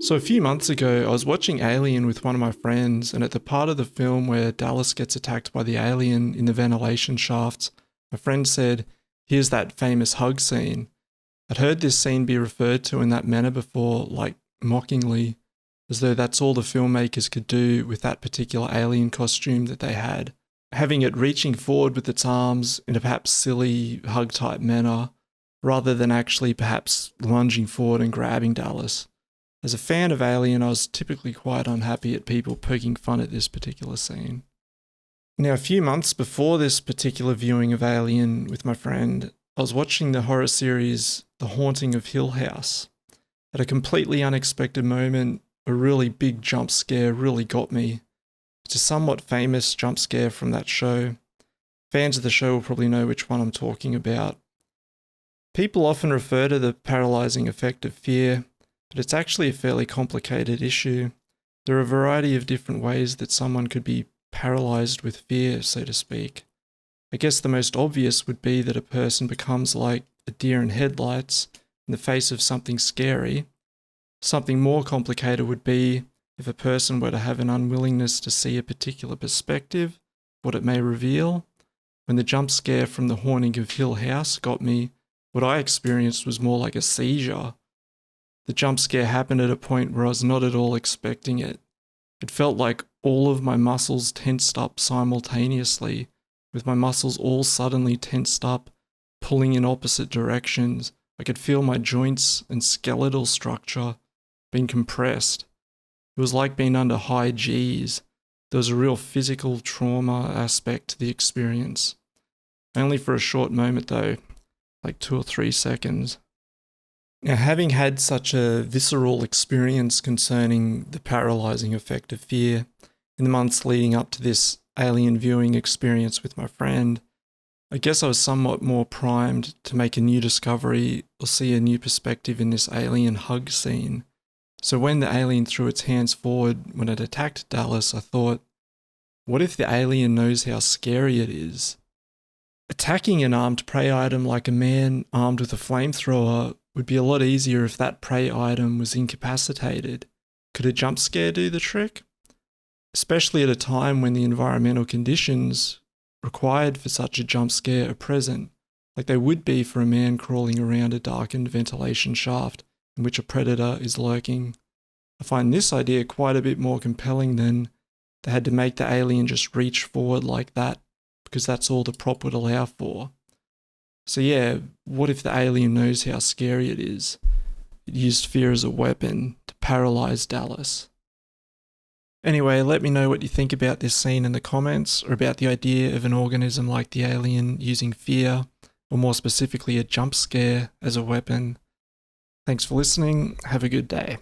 So a few months ago, I was watching Alien with one of my friends, and at the part of the film where Dallas gets attacked by the alien in the ventilation shafts, my friend said, "Here's that famous hug scene." I'd heard this scene be referred to in that manner before, like mockingly, as though that's all the filmmakers could do with that particular alien costume that they had. Having it reaching forward with its arms in a perhaps silly hug type manner, rather than actually perhaps lunging forward and grabbing Dallas. As a fan of Alien, I was typically quite unhappy at people poking fun at this particular scene. Now, a few months before this particular viewing of Alien with my friend, I was watching the horror series The Haunting of Hill House. At a completely unexpected moment, a really big jump scare really got me. It's a somewhat famous jump scare from that show. Fans of the show will probably know which one I'm talking about. People often refer to the paralyzing effect of fear, but it's actually a fairly complicated issue. There are a variety of different ways that someone could be paralyzed with fear, so to speak. I guess the most obvious would be that a person becomes like a deer in headlights in the face of something scary. Something more complicated would be if a person were to have an unwillingness to see a particular perspective, what it may reveal. When the jump scare from The Haunting of Hill House got me, what I experienced was more like a seizure. The jump scare happened at a point where I was not at all expecting it. It felt like all of my muscles tensed up simultaneously, with my muscles all suddenly tensed up, pulling in opposite directions. I could feel my joints and skeletal structure being compressed. It was like being under high Gs. There was a real physical trauma aspect to the experience. Only for a short moment though, like 2 or 3 seconds. Now, having had such a visceral experience concerning the paralyzing effect of fear in the months leading up to this alien viewing experience with my friend, I guess I was somewhat more primed to make a new discovery or see a new perspective in this alien hug scene. So when the alien threw its hands forward when it attacked Dallas, I thought, what if the alien knows how scary it is? Attacking an armed prey item like a man armed with a flamethrower would be a lot easier if that prey item was incapacitated. Could a jump scare do the trick? Especially at a time when the environmental conditions required for such a jump scare are present, like they would be for a man crawling around a darkened ventilation shaft in which a predator is lurking. I find this idea quite a bit more compelling than they had to make the alien just reach forward like that, because that's all the prop would allow for. So yeah, what if the alien knows how scary it is? It used fear as a weapon to paralyze Dallas. Anyway, let me know what you think about this scene in the comments, or about the idea of an organism like the alien using fear, or more specifically a jump scare, as a weapon. Thanks for listening. Have a good day.